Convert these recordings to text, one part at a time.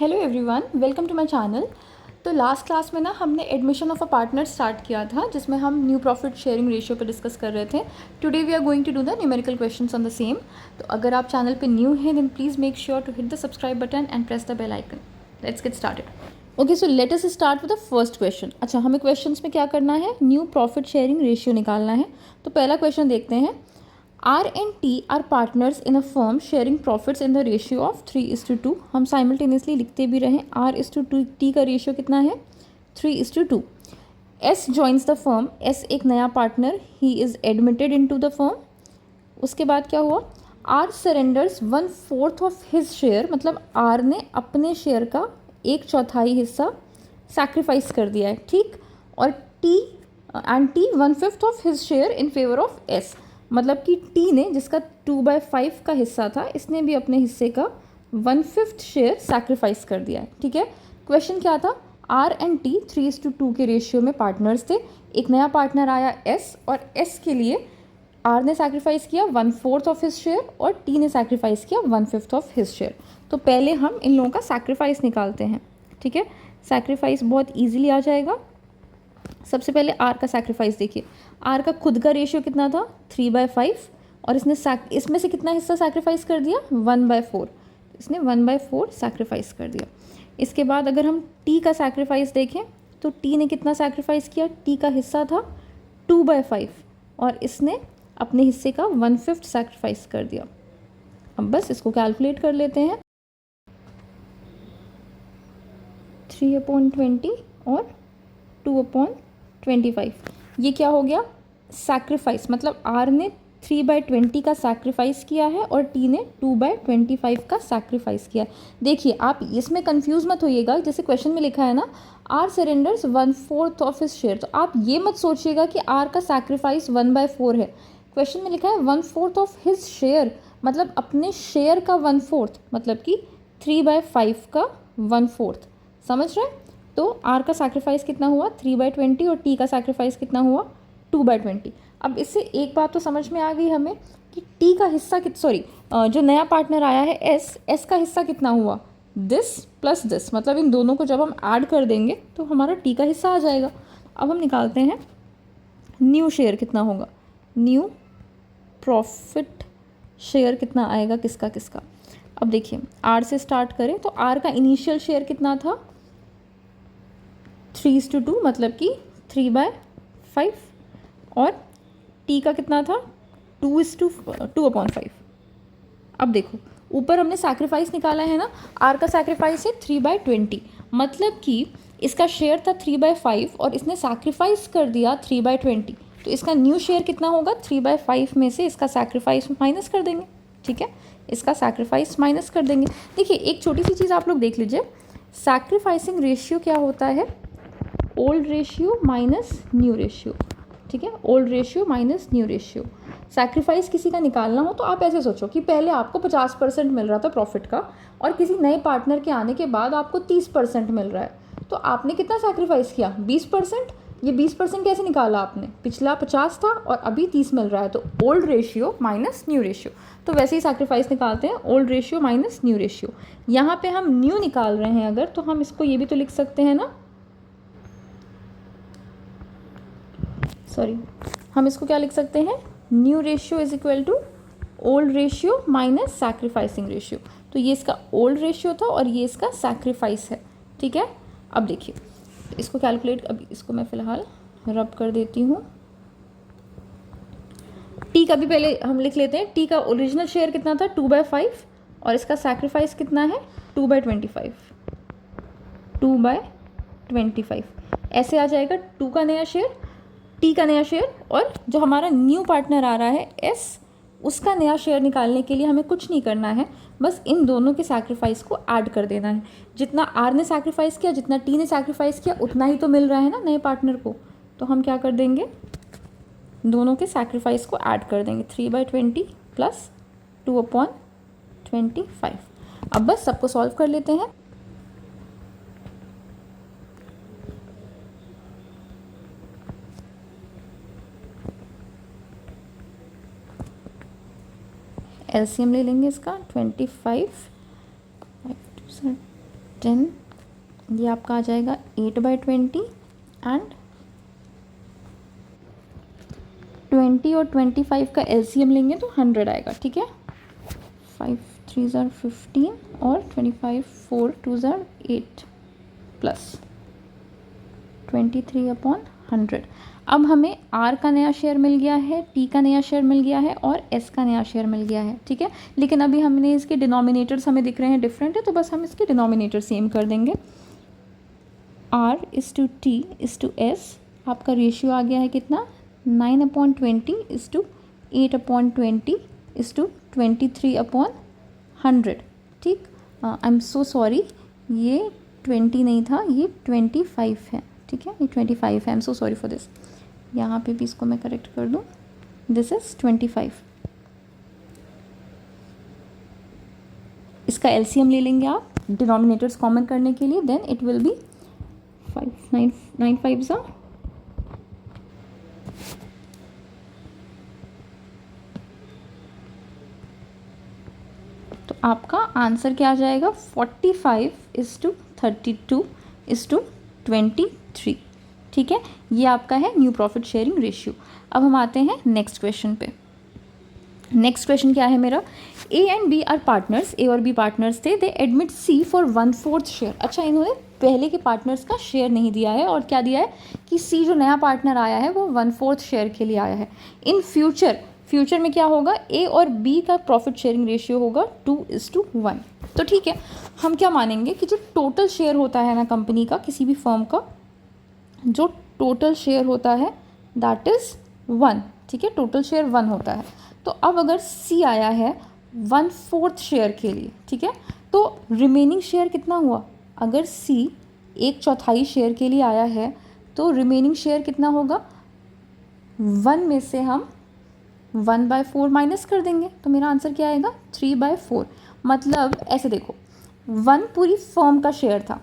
Hello everyone, welcome to my channel. तो last class में ना हमने admission of a partner start किया था, जिसमें हम न्यू प्रॉफिट शेयरिंग रेशियो पर डिस्कस कर रहे थे। Today we are going to do the numerical questions on the same. तो अगर आप चैनल पे न्यू हैं then please make sure to hit the subscribe button and press the bell icon. Let's get started. Okay, so let us start with the first question. अच्छा, हमें questions में क्या करना है? न्यू प्रॉफिट शेयरिंग रेशियो निकालना है। तो पहला क्वेश्चन देखते हैं। R and T are partners in a firm sharing profits in the ratio of 3:2। हम साइमल्टेनियसली लिखते भी रहें। R:2T का रेशियो कितना है? 3:2। S joins the firm। S एक नया partner, he is admitted into the firm। उसके बाद क्या हुआ? R surrenders 1/4 of his share, मतलब R ने अपने शेयर का 1/4 हिस्सा सैक्रिफाइस कर दिया है, ठीक। और T 1/5 of his share in favor of S, मतलब कि T ने, जिसका 2/5 का हिस्सा था, इसने भी अपने हिस्से का 1/5 शेयर सैक्रिफाइस कर दिया है, ठीक है। क्वेश्चन क्या था? R एंड T 3:2 के रेशियो में पार्टनर्स थे। एक नया पार्टनर आया S, और S के लिए R ने सैक्रिफाइस किया 1/4 ऑफ हिज शेयर और T ने सैक्रिफाइस किया 1/5 ऑफ हिज शेयर। तो पहले हम इन लोगों का सैक्रिफाइस निकालते हैं, ठीक है। सैक्रिफाइस बहुत ईजिली आ जाएगा। सबसे पहले R का सैक्रिफाइस देखिए। R का खुद का रेशियो कितना था? 3/5, और इसने इसमें से कितना हिस्सा सैक्रिफाइस कर दिया? 1/4। इसने 1/4 सैक्रिफाइस कर दिया। इसके बाद अगर हम T का सैक्रिफाइस देखें तो T ने कितना सैक्रिफाइस किया? T का हिस्सा था 2/5, और इसने अपने हिस्से का 1/5 सैक्रिफाइस कर दिया। अब बस इसको कैलकुलेट कर लेते हैं। 3/20 और 2/25, ये क्या हो गया? सैक्रिफाइस, मतलब R ने 3/20 का सैक्रिफाइस किया है और T ने 2/25 का सैक्रिफाइस किया है। देखिए, आप इसमें कंफ्यूज मत होइएगा। जैसे क्वेश्चन में लिखा है ना, R surrenders 1/4 of his share, तो आप ये मत सोचिएगा कि R का सैक्रिफाइस 1/4 है। क्वेश्चन में लिखा है 1/4 ऑफ हिज शेयर, मतलब अपने शेयर का 1/4, मतलब कि 3/5 का 1/4। समझ रहे हैं? तो R का सैक्रिफाइस कितना हुआ? 3/20, और T का सैक्रिफाइस कितना हुआ? 2/20। अब इससे एक बात तो समझ में आ गई हमें कि T का हिस्सा जो नया पार्टनर आया है S का हिस्सा कितना हुआ? दिस प्लस दिस, मतलब इन दोनों को जब हम ऐड कर देंगे तो हमारा T का हिस्सा आ जाएगा। अब हम निकालते हैं न्यू शेयर कितना होगा। न्यू प्रॉफिट शेयर कितना आएगा, किसका किसका? अब देखिए, R से स्टार्ट करें तो R का इनिशियल शेयर कितना था? 3:2, मतलब कि 3/5, और T का कितना था? 2/5। अब देखो, ऊपर हमने सैक्रिफाइस निकाला है ना, R का सैक्रिफाइस है 3/20, मतलब कि इसका शेयर था 3/5 और इसने सैक्रिफाइस कर दिया 3/20। तो इसका न्यू शेयर कितना होगा? 3/5 में से इसका सैक्रिफाइस माइनस कर देंगे, ठीक है। इसका सैक्रिफाइस माइनस कर देंगे। देखिए, एक छोटी सी चीज़ आप लोग देख लीजिए, सैक्रिफाइसिंग रेशियो क्या होता है? Old ratio minus new ratio, ठीक है। Old ratio minus new ratio. Sacrifice किसी का निकालना हो तो आप ऐसे सोचो कि पहले आपको 50% मिल रहा था प्रॉफिट का, और किसी नए पार्टनर के आने के बाद आपको 30% मिल रहा है, तो आपने कितना सैक्रिफाइस किया? 20%। ये 20% कैसे निकाला आपने? पिछला 50 था और अभी 30 मिल रहा है, तो old ratio minus new ratio. तो वैसे ही सैक्रिफाइस निकालते हैं, old ratio minus new ratio. यहाँ पे हम न्यू निकाल रहे हैं अगर, तो हम इसको ये भी तो लिख सकते हैं ना, सॉरी, हम इसको क्या लिख सकते हैं? New ratio is equal to old ratio minus sacrificing ratio. तो ये इसका ओल्ड रेशियो था और ये इसका सैक्रिफाइस है, ठीक है। अब देखिए, इसको कैलकुलेट, अभी इसको मैं फ़िलहाल रब कर देती हूँ। T का भी पहले हम लिख लेते हैं। T का ओरिजिनल शेयर कितना था? 2/5, और इसका सैक्रिफाइस कितना है? 2/25। 2/25 ऐसे आ जाएगा। 2 का नया शेयर, T का नया शेयर, और जो हमारा न्यू पार्टनर आ रहा है S, उसका नया शेयर निकालने के लिए हमें कुछ नहीं करना है, बस इन दोनों के सैक्रिफाइस को ऐड कर देना है। जितना R ने सैक्रिफाइस किया, जितना T ने सैक्रिफाइस किया, उतना ही तो मिल रहा है ना नए पार्टनर को। तो हम क्या कर देंगे? दोनों के सैक्रिफाइस को ऐड कर देंगे। 3/20 प्लस 2/25। अब बस सबको सॉल्व कर लेते हैं। एलसीएम ले लेंगे इसका। 25, 5 2 7 10, ये आपका आ जाएगा 8/20 एंड 20 और 25 का LCM लेंगे तो 100 आएगा, ठीक है। 5 3 ज़ार 15 और 25 4 2 ज़ार 8 प्लस 23/100। अब हमें R का नया शेयर मिल गया है, T का नया शेयर मिल गया है और S का नया शेयर मिल गया है, ठीक है। लेकिन अभी हमने इसके डिनोमिनेटर्स हमें दिख रहे हैं डिफरेंट है, तो बस हम इसके डिनोमिनेटर सेम कर देंगे। R/T/S आपका रेशियो आ गया है कितना, 9/20/8/20/23/100, ठीक। आई एम सो सॉरी, ये 20 नहीं था, ये 25 है, ठीक है, ये 25 है। I am so sorry for this. यहाँ पे भी इसको मैं करेक्ट कर दूँ, दिस इज़ 25। इसका LCM ले लेंगे आप डिनोमिनेटर्स कॉमन करने के लिए, देन इट विल बी 5 9 5 ज़ा तो आपका आंसर क्या आ जाएगा, 45:32:23, ठीक है। ये आपका है न्यू प्रॉफिट शेयरिंग रेशियो। अब हम आते हैं नेक्स्ट क्वेश्चन पे। नेक्स्ट क्वेश्चन क्या है मेरा, A and B are partners, A और B पार्टनर्स थे, they admit C for 1/4 share. अच्छा, इन्होंने पहले के पार्टनर्स का शेयर नहीं दिया है और क्या दिया है कि C जो नया पार्टनर आया है वो 1/4 शेयर के लिए आया है। इन फ्यूचर में क्या होगा, A और B का प्रॉफिट शेयरिंग रेशियो होगा 2:1। तो ठीक है, हम क्या मानेंगे कि जो टोटल शेयर होता है ना कंपनी का, किसी भी फर्म का जो टोटल शेयर होता है दैट इज़ 1, ठीक है, टोटल शेयर 1 होता है। तो अब अगर C आया है 1/4 शेयर के लिए, ठीक है, तो रिमेनिंग शेयर कितना हुआ, अगर C 1/4 शेयर के लिए आया है तो रिमेनिंग शेयर कितना होगा, 1 में से हम 1/4 माइनस कर देंगे, तो मेरा आंसर क्या आएगा, 3/4। मतलब ऐसे देखो, 1 पूरी फर्म का शेयर था,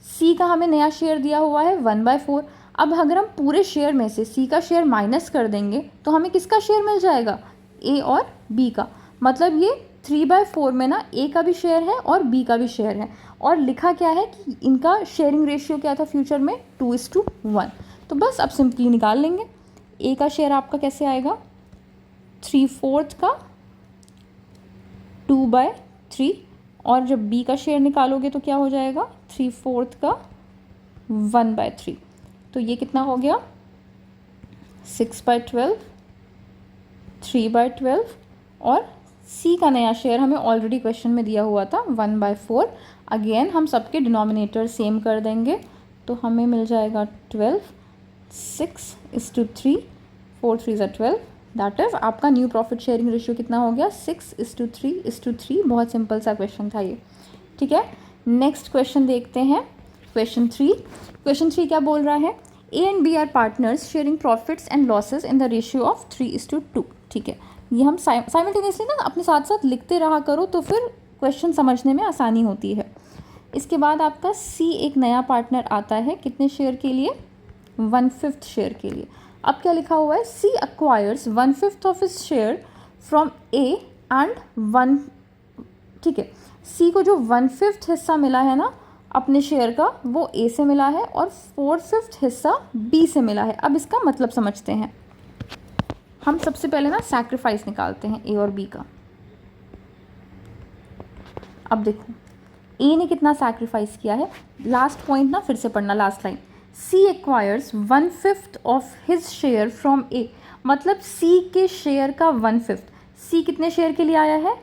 C का हमें नया शेयर दिया हुआ है 1/4। अब अगर हम पूरे शेयर में से C का शेयर माइनस कर देंगे तो हमें किसका शेयर मिल जाएगा, A और B का। मतलब ये 3/4 में ना A का भी शेयर है और B का भी शेयर है, और लिखा क्या है कि इनका शेयरिंग रेशियो क्या था फ्यूचर में, 2:1। तो बस अब सिंपली निकाल लेंगे। A का शेयर आपका कैसे आएगा, 3/4 का 2/3, और जब B का शेयर निकालोगे तो क्या हो जाएगा, 3/4 का 1/3। तो ये कितना हो गया, 6/12, 3/12, और C का नया शेयर हमें ऑलरेडी क्वेश्चन में दिया हुआ था 1/4। अगेन हम सबके डिनोमिनेटर सेम कर देंगे, तो हमें मिल जाएगा 12, 6:3, 4 3 ज़ा 12, दैट इज़ आपका न्यू प्रॉफिट शेयरिंग रेशियो कितना हो गया, 6:3:3। बहुत सिंपल सा क्वेश्चन था ये, ठीक है। नेक्स्ट क्वेश्चन देखते हैं, क्वेश्चन 3। क्वेश्चन 3 क्या बोल रहा है, A and B are partners sharing profits and losses in the ratio of 3:2, ठीक है। ये हम साइमल्टेनियसली ना अपने साथ साथ लिखते रहा करो, तो फिर क्वेश्चन समझने में आसानी होती है। इसके बाद आपका C एक नया पार्टनर आता है, कितने शेयर के लिए, 1/5 शेयर के लिए। अब क्या लिखा हुआ है, C acquires 1/5 of his share from A and 1, ठीक है, C को जो 1/5 हिस्सा मिला है ना अपने शेयर का, वो A से मिला है, और 4/5 हिस्सा B से मिला है। अब इसका मतलब समझते हैं। हम सबसे पहले ना सैक्रिफाइस निकालते हैं A और B का। अब देखो A ने कितना सैक्रिफाइस किया है, लास्ट पॉइंट ना फिर से पढ़ना, last line, C acquires 1/5 of his share from A। मतलब C के शेयर का 1/5, C कितने शेयर के लिए आया है,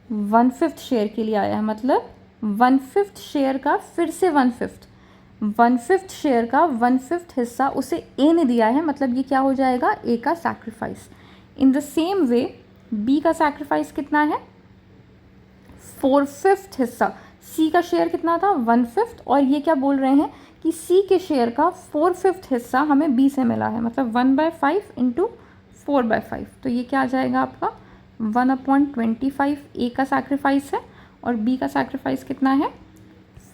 1/5 शेयर के लिए आया है। मतलब 1/5 शेयर का फिर से 1/5 शेयर का 1/5 हिस्सा उसे A ने दिया है, मतलब ये क्या हो जाएगा, A का sacrifice. In the same way B का सैक्रिफाइस कितना है, 4/5 हिस्सा। C का शेयर कितना था, 1/5, और ये क्या बोल रहे हैं कि C के शेयर का 4/5 हिस्सा हमें B से मिला है, मतलब 1/5 इंटू 4/5। तो ये क्या आ जाएगा आपका, 1/25 A का सैक्रिफाइस है, और B का सैक्रिफाइस कितना है,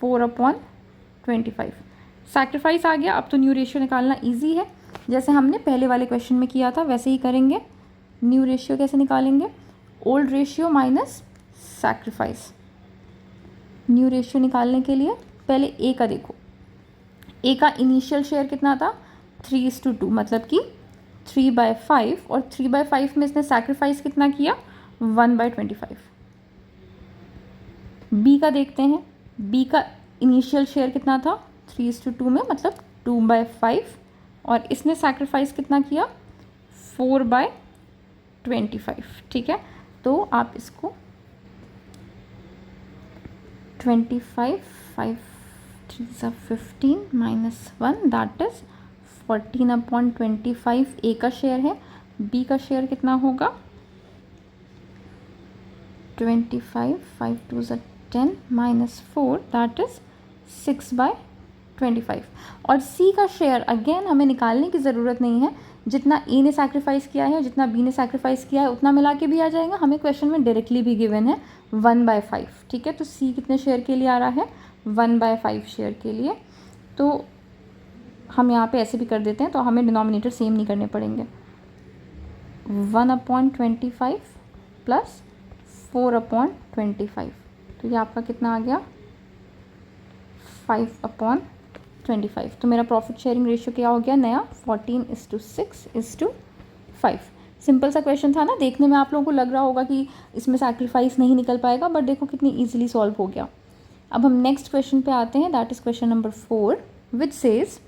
4/25। सैक्रिफाइस आ गया। अब तो न्यू रेशियो निकालना इजी है, जैसे हमने पहले वाले क्वेश्चन में किया था वैसे ही करेंगे। न्यू रेशियो कैसे निकालेंगे, old ratio minus sacrifice. New ratio निकालने के लिए पहले ए का देखो, ए का इनिशियल शेयर कितना था 3:2, मतलब कि 3/5, और 3/5 में इसने सैक्रिफाइस कितना किया 1/25। बी का देखते हैं, बी का इनिशियल शेयर कितना था 3:2 में, मतलब 2/5, और इसने सैक्रिफाइस कितना किया 4/25। ठीक है, तो आप इसको 25, 5 3 15 -1 दैट इज 14/25 ए का शेयर है। बी का शेयर कितना होगा 25, 5 2 10 -4 दैट इज 6/25। और सी का शेयर अगेन हमें निकालने की ज़रूरत नहीं है, जितना ए ने सैक्रिफाइस किया है और जितना बी ने सैक्रिफाइस किया है उतना मिला के भी आ जाएगा। हमें क्वेश्चन में डायरेक्टली भी गिवन है 1/5। ठीक है, तो सी कितने शेयर के लिए आ रहा है 1/5 शेयर के लिए। तो हम यहाँ पे ऐसे भी कर देते हैं, तो हमें डिनोमिनेटर सेम नहीं करने पड़ेंगे। 1/25 प्लस 4/25, तो ये आपका कितना आ गया 5/25। तो मेरा प्रॉफिट शेयरिंग रेशियो क्या हो गया नया 14:6:5। सिंपल सा क्वेश्चन था ना, देखने में आप लोगों को लग रहा होगा कि इसमें सैक्रिफाइस नहीं निकल पाएगा, बट देखो कितनी ईजिली सॉल्व हो गया। अब हम नेक्स्ट क्वेश्चन पे आते हैं, that is question number 4 which says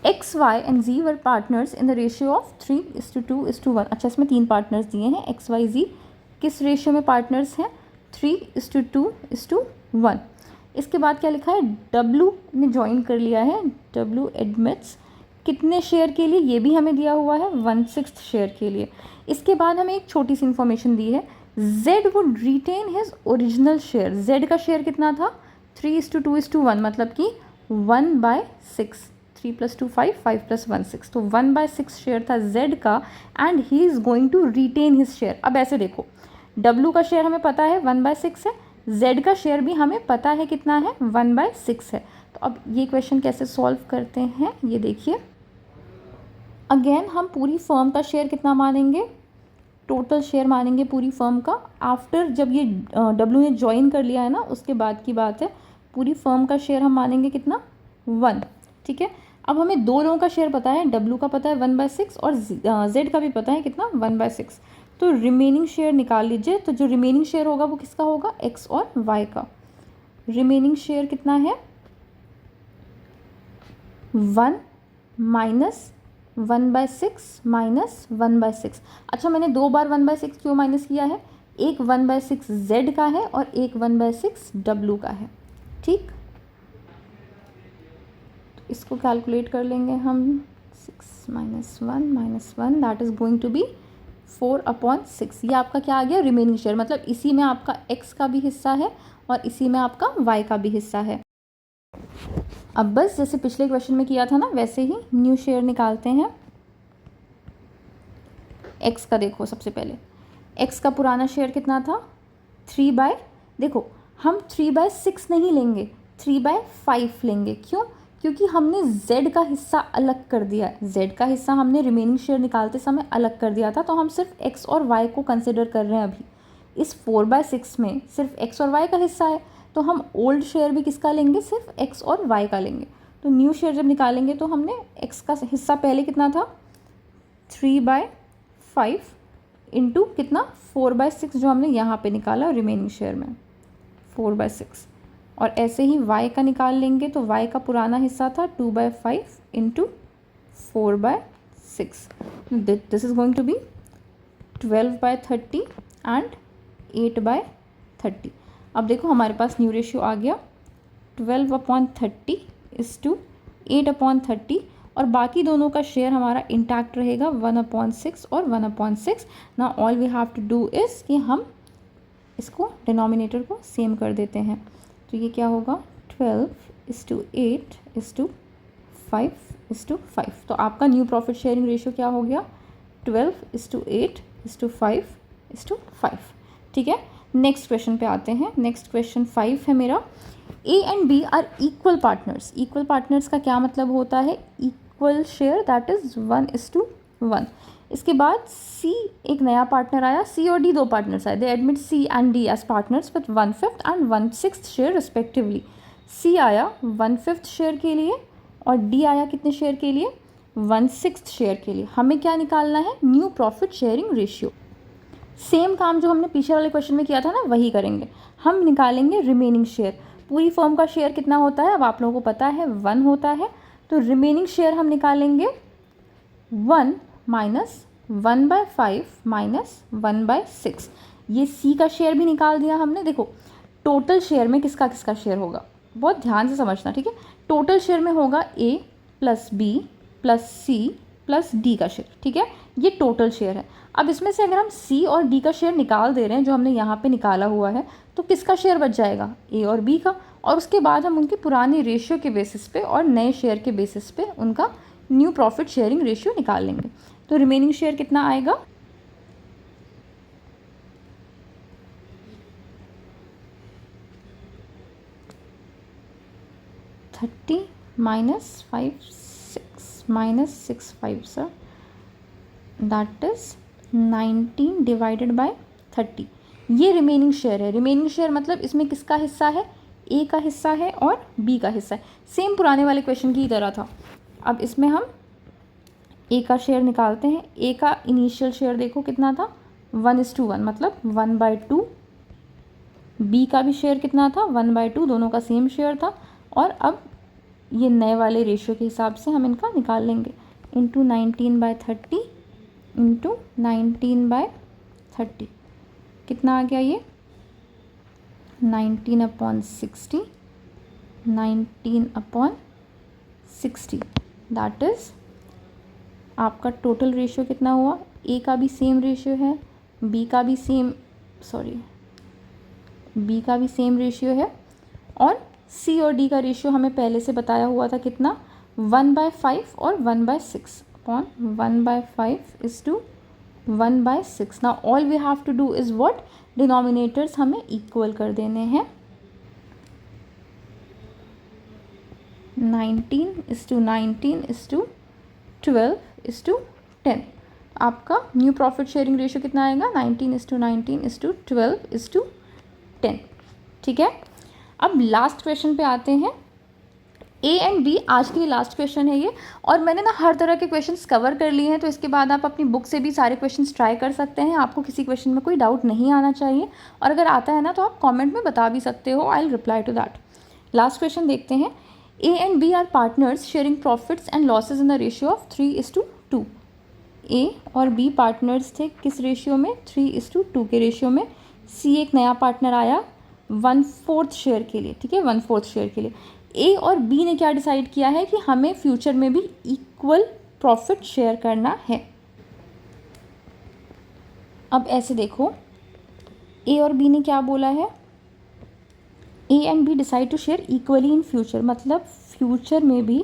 X Y and Z were partners in the ratio of 3:2:1। अच्छा, इसमें 3 पार्टनर्स दिए हैं, एक्स वाई जी किस रेशियो में पार्टनर्स हैं 3:2:1। इसके बाद क्या लिखा है डब्लू ने ज्वाइन कर लिया है, डब्लू एडमिट्स कितने शेयर के लिए, ये भी हमें दिया हुआ है 1/6 शेयर के लिए। इसके बाद हमें एक छोटी सी इन्फॉर्मेशन दी है, Z would retain his original share. Z का शेयर कितना था 3:2:1, मतलब कि 1/6। 3 + 2 5, 5 + 1 6, तो 1/6 शेयर था जेड का, and he is going to retain his share. अब ऐसे देखो, डब्लू का शेयर हमें पता है 1/6 है, जेड का शेयर भी हमें पता है कितना है 1/6 है। तो अब ये क्वेश्चन कैसे सॉल्व करते हैं, ये देखिए। अगेन हम पूरी फर्म का शेयर कितना मानेंगे, टोटल शेयर मानेंगे पूरी फर्म का। आफ्टर जब ये डब्लू ने ज्वाइन कर लिया है ना, उसके बाद की बात है, पूरी फर्म का शेयर हम मानेंगे कितना 1। ठीक है, अब हमें दो लोगों का शेयर पता है, डब्लू का पता है 1/6 और जेड का भी पता है कितना 1/6। तो रिमेनिंग शेयर निकाल लीजिए। तो जो रिमेनिंग शेयर होगा वो किसका होगा एक्स और वाई का। रिमेनिंग शेयर कितना है 1 माइनस 1/6 माइनस 1/6। अच्छा, मैंने 2 बार 1/6 क्यों माइनस किया है, एक 1/6 जेड का है और एक 1/6 डब्लू का है। ठीक, तो इसको कैलकुलेट कर लेंगे हम, 6 - 1 that is going to be 4/6। ये आपका क्या आ गया रिमेनिंग शेयर, मतलब इसी में आपका एक्स का भी हिस्सा है और इसी में आपका वाई का भी हिस्सा है। अब बस जैसे पिछले क्वेश्चन में किया था ना, वैसे ही न्यू शेयर निकालते हैं। एक्स का देखो, सबसे पहले एक्स का पुराना शेयर कितना था 3/, देखो हम 3/6 नहीं लेंगे, 3/5 लेंगे। क्यों, क्योंकि हमने z का हिस्सा अलग कर दिया है। z का हिस्सा हमने रिमेनिंग शेयर निकालते समय अलग कर दिया था, तो हम सिर्फ x और y को कंसिडर कर रहे हैं अभी। इस 4/6 में सिर्फ x और y का हिस्सा है, तो हम ओल्ड शेयर भी किसका लेंगे, सिर्फ x और y का लेंगे। तो न्यू शेयर जब निकालेंगे तो हमने x का हिस्सा पहले कितना था 3/5 इंटू कितना 4/6, जो हमने यहाँ पे निकाला रिमेनिंग शेयर में 4/6। और ऐसे ही y का निकाल लेंगे, तो y का पुराना हिस्सा था 2/5 into 4/6। This is going to be 12/30 and 8/30। अब देखो हमारे पास न्यू रेशियो आ गया 12/30 इज़ टू 8/30, और बाकी दोनों का शेयर हमारा इंटैक्ट रहेगा 1/6 और 1/6। ना all we have to do is कि हम इसको डिनोमिनेटर को सेम कर देते हैं। तो ये क्या होगा 12:8:5:5। तो आपका न्यू प्रॉफिट शेयरिंग रेशियो क्या हो गया 12:8:5:5। ठीक है, नेक्स्ट क्वेश्चन पे आते हैं। नेक्स्ट क्वेश्चन 5 है मेरा, A and B are equal partners. Equal partners का क्या मतलब होता है, इक्वल शेयर दैट इज़ 1:1। इसके बाद सी एक नया पार्टनर आया, सी और डी दो पार्टनर्स आए, they admit C and D as partners with 1/5 and 1/6 share respectively. C आया 1/5 शेयर के लिए और डी आया कितने शेयर के लिए, 1/6 शेयर के लिए। हमें क्या निकालना है, new profit sharing ratio. Same काम जो हमने पीछे वाले क्वेश्चन में किया था ना वही करेंगे। हम निकालेंगे रिमेनिंग शेयर। पूरी फर्म का शेयर कितना होता है, अब आप लोगों को पता है 1 होता है, तो रिमेनिंग शेयर हम निकालेंगे 1 माइनस 1/5 माइनस 1/6। ये सी का शेयर भी निकाल दिया हमने। देखो टोटल शेयर में किसका किसका शेयर होगा, बहुत ध्यान से समझना, ठीक है। टोटल शेयर में होगा A plus B plus C plus D का शेयर, ठीक है, ये टोटल शेयर है। अब इसमें से अगर हम सी और डी का शेयर निकाल दे रहे हैं जो हमने यहाँ पे निकाला हुआ है, तो किसका शेयर बच जाएगा, ए और बी का। और उसके बाद हम उनकी पुरानी रेशियो के बेसिस पे और नए शेयर के बेसिस पे उनका न्यू प्रॉफिट शेयरिंग रेशियो निकाल लेंगे। तो रिमेनिंग शेयर कितना आएगा, 30 minus 5 6 minus 6 5 sir, that is 19 divided by 30। ये रिमेनिंग शेयर है। रिमेनिंग शेयर मतलब इसमें किसका हिस्सा है, ए का हिस्सा है और बी का हिस्सा है। सेम पुराने वाले क्वेश्चन की तरह था। अब इसमें हम ए का शेयर निकालते हैं। ए का इनिशियल शेयर देखो कितना था, 1:1 मतलब 1/2। बी का भी शेयर कितना था, 1/2, दोनों का सेम शेयर था। और अब ये नए वाले रेशियो के हिसाब से हम इनका निकाल लेंगे, इंटू 19/30 इंटू 19/30 कितना आ गया, ये 19/60, 19/60 दैट इज़ आपका टोटल रेशियो कितना हुआ। ए का भी सेम रेशियो है, बी का भी सेम रेशियो है, और सी और डी का रेशियो हमें पहले से बताया हुआ था कितना, 1/5 और 1/6 upon 1/5 is to 1/6। Now all we have to do is what, denominators हमें इक्वल कर देने हैं। 19:19 12:10। आपका न्यू प्रॉफिट शेयरिंग रेशियो कितना आएगा, 19:19 12:10, ठीक है। अब लास्ट क्वेश्चन पे आते हैं। ए एंड बी आज के लिए लास्ट क्वेश्चन है ये, और मैंने ना हर तरह के क्वेश्चंस कवर कर लिए हैं, तो इसके बाद आप अपनी बुक से भी सारे क्वेश्चंस ट्राई कर सकते हैं। आपको किसी क्वेश्चन में कोई डाउट नहीं आना चाहिए, और अगर आता है ना तो आप कमेंट में बता भी सकते हो, I will reply to that. Last question देखते हैं। A and B are partners sharing profits and losses in the ratio of 3:2। A और बी पार्टनर्स थे किस रेशियो में, 3:2 के रेशियो में। सी एक नया पार्टनर आया 1/4 शेयर के लिए, ठीक है, 1/4 शेयर के लिए। ए और बी ने क्या डिसाइड किया है कि हमें फ्यूचर में भी इक्वल प्रॉफिट शेयर करना है। अब ऐसे देखो, ए और बी ने क्या बोला है, A and B decide to share equally in future, मतलब फ्यूचर में भी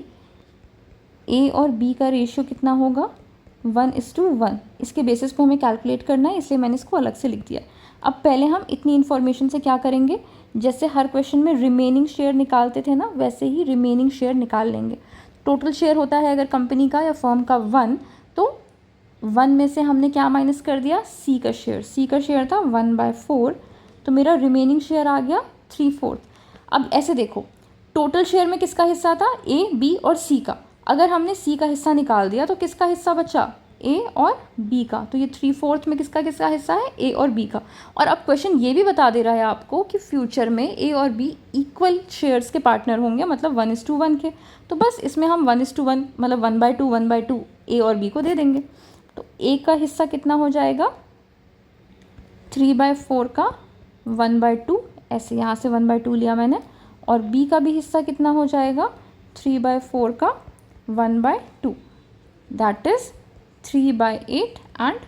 ए और बी का रेशियो कितना होगा, 1:1। इसके बेसिस पे हमें कैलकुलेट करना है, इसलिए मैंने इसको अलग से लिख दिया। अब पहले हम इतनी इन्फॉर्मेशन से क्या करेंगे, जैसे हर क्वेश्चन में रिमेनिंग शेयर निकालते थे ना, वैसे ही रिमेनिंग शेयर निकाल लेंगे। टोटल शेयर होता है अगर कंपनी का या फर्म का 1, तो 1 में से हमने क्या माइनस कर दिया, सी का शेयर। सी का शेयर था 1/4, तो मेरा रिमेनिंग शेयर आ गया 3/4। अब ऐसे देखो, टोटल शेयर में किसका हिस्सा था, ए बी और सी का। अगर हमने सी का हिस्सा निकाल दिया तो किसका हिस्सा बचा, ए और बी का। तो ये 3/4 में किसका किसका हिस्सा है, ए और बी का। और अब क्वेश्चन ये भी बता दे रहा है आपको कि फ्यूचर में ए और बी इक्वल शेयर्स के पार्टनर होंगे, मतलब 1:1 के। तो बस इसमें हम 1:1 मतलब 1/2 ए और बी को दे देंगे। तो ए का हिस्सा कितना हो जाएगा, 3/4 का 1/2, ऐसे यहाँ से 1/2 लिया मैंने। और बी का भी हिस्सा कितना हो जाएगा, 3/4 का 1/2, दैट इज़ 3/8 एंड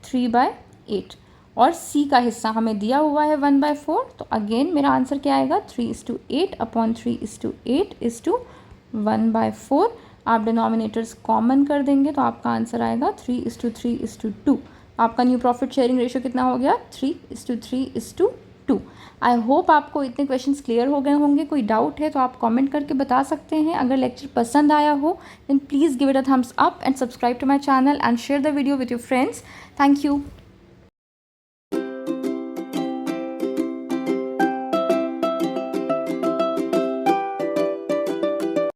3/8। और सी का हिस्सा हमें दिया हुआ है 1/4, तो अगेन मेरा आंसर क्या आएगा, 3:8 अपॉन 3:8 इज टू 1/4। आप डिनोमिनेटर्स कॉमन कर देंगे तो आपका आंसर आएगा 3:3 2। आपका न्यू प्रॉफिट शेयरिंग रेशियो कितना हो गया, 3:3 2। 2। आई होप आपको इतने क्वेश्चंस क्लियर हो गए होंगे। कोई डाउट है तो आप कमेंट करके बता सकते हैं। अगर लेक्चर पसंद आया हो then please give it a thumbs up and subscribe to my channel and share the video with your friends. Thank you.